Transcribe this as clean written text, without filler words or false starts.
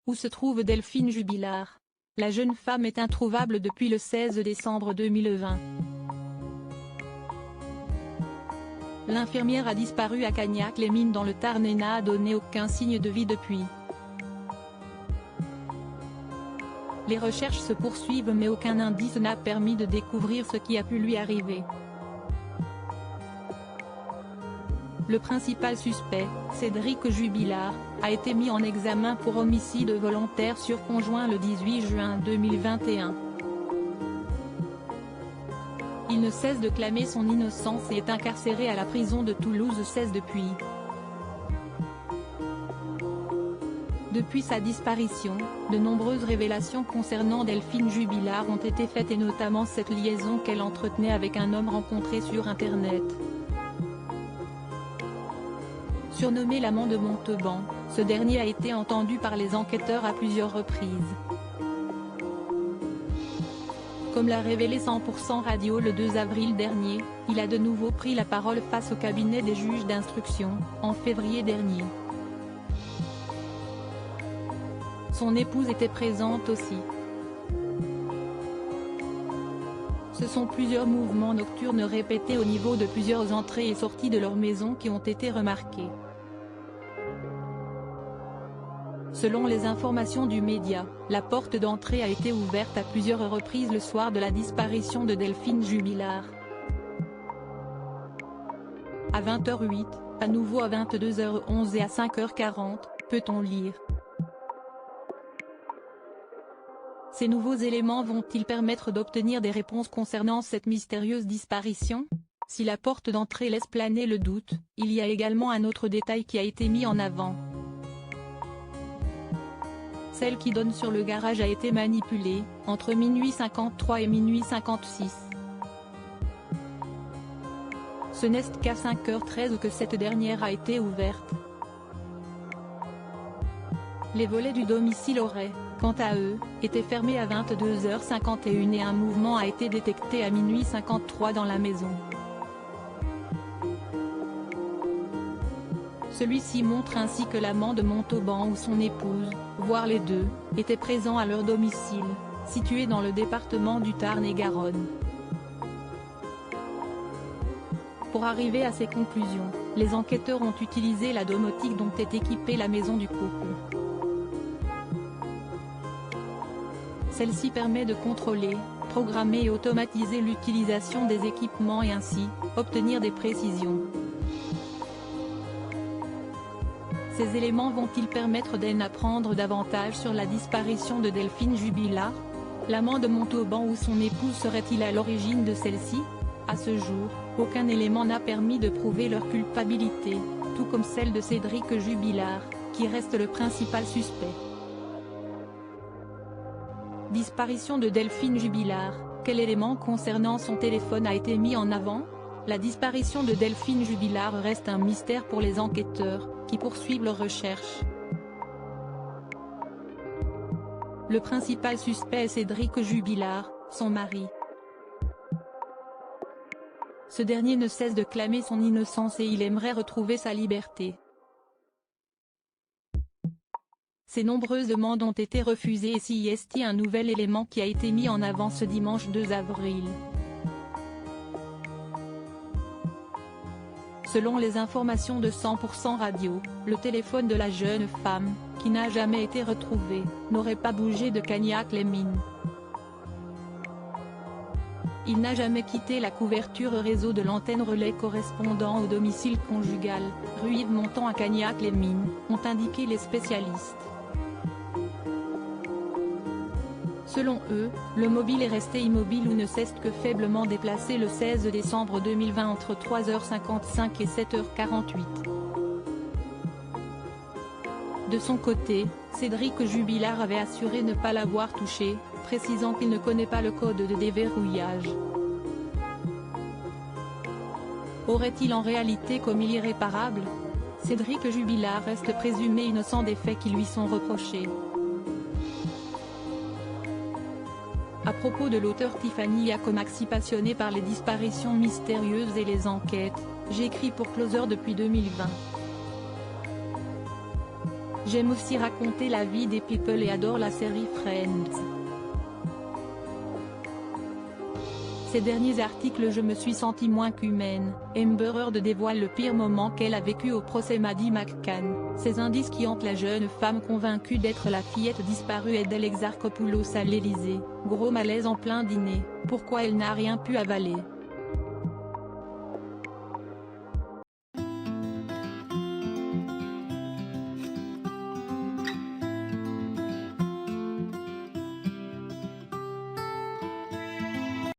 Où se trouve Delphine Jubilard? La jeune femme est introuvable depuis le 16 décembre 2020. L'infirmière a disparu à Cagnac-les-Mines dans le Tarn et n'a donné aucun signe de vie depuis. Les recherches se poursuivent mais aucun indice n'a permis de découvrir ce qui a pu lui arriver. Le principal suspect, Cédric Jubilard, a été mis en examen pour homicide volontaire sur conjoint le 18 juin 2021. Il ne cesse de clamer son innocence et est incarcéré à la prison de Toulouse 16 depuis. Depuis sa disparition, de nombreuses révélations concernant Delphine Jubilard ont été faites et notamment cette liaison qu'elle entretenait avec un homme rencontré sur Internet. Surnommé l'amant de Montauban, ce dernier a été entendu par les enquêteurs à plusieurs reprises. Comme l'a révélé 100% Radio le 2 avril dernier, il a de nouveau pris la parole face au cabinet des juges d'instruction, en février dernier. Son épouse était présente aussi. Ce sont plusieurs mouvements nocturnes répétés au niveau de plusieurs entrées et sorties de leur maison qui ont été remarqués. Selon les informations du média, la porte d'entrée a été ouverte à plusieurs reprises le soir de la disparition de Delphine Jubilard. À 20h08, à nouveau à 22h11 et à 5h40, peut-on lire. Ces nouveaux éléments vont-ils permettre d'obtenir des réponses concernant cette mystérieuse disparition? Si la porte d'entrée laisse planer le doute, il y a également un autre détail qui a été mis en avant. Celle qui donne sur le garage a été manipulée, entre minuit 53 et minuit 56. Ce n'est qu'à 5h13 que cette dernière a été ouverte. Les volets du domicile auraient, quant à eux, été fermés à 22h51 et un mouvement a été détecté à minuit 53 dans la maison. Celui-ci montre ainsi que l'amant de Montauban ou son épouse, voire les deux, étaient présents à leur domicile, situé dans le département du Tarn-et-Garonne. Pour arriver à ces conclusions, les enquêteurs ont utilisé la domotique dont est équipée la maison du couple. Celle-ci permet de contrôler, programmer et automatiser l'utilisation des équipements et ainsi, obtenir des précisions. Ces éléments vont-ils permettre d'en apprendre davantage sur la disparition de Delphine Jubilard? L'amant de Montauban ou son épouse serait-il à l'origine de celle-ci? À ce jour, aucun élément n'a permis de prouver leur culpabilité, tout comme celle de Cédric Jubilard, qui reste le principal suspect. Disparition de Delphine Jubilard, quel élément concernant son téléphone a été mis en avant? La disparition de Delphine Jubilard reste un mystère pour les enquêteurs, qui poursuivent leurs recherches. Le principal suspect est Cédric Jubilard, son mari. Ce dernier ne cesse de clamer son innocence et il aimerait retrouver sa liberté. Ces nombreuses demandes ont été refusées et s'y est un nouvel élément qui a été mis en avant ce dimanche 2 avril. Selon les informations de 100% Radio, le téléphone de la jeune femme, qui n'a jamais été retrouvé, n'aurait pas bougé de Cagnac-les-Mines. Il n'a jamais quitté la couverture réseau de l'antenne relais correspondant au domicile conjugal, rue Yves-Montand à Cagnac-les-Mines, ont indiqué les spécialistes. Selon eux, le mobile est resté immobile ou ne s'est que faiblement déplacé le 16 décembre 2020 entre 3h55 et 7h48. De son côté, Cédric Jubilard avait assuré ne pas l'avoir touché, précisant qu'il ne connaît pas le code de déverrouillage. Aurait-il en réalité commis l'irréparable? Cédric Jubilard reste présumé innocent des faits qui lui sont reprochés. À propos de l'auteur Tiffany Yacomaxi passionnée par les disparitions mystérieuses et les enquêtes, j'écris pour Closer depuis 2020. J'aime aussi raconter la vie des people et adore la série Friends. Ces derniers articles je me suis sentie moins qu'humaine. Amber Heard dévoile le pire moment qu'elle a vécu au procès Maddie McCann. Ces indices qui hantent la jeune femme convaincue d'être la fillette disparue et d'Alex Exarchopoulos à l'Elysée. Gros malaise en plein dîner. Pourquoi elle n'a rien pu avaler?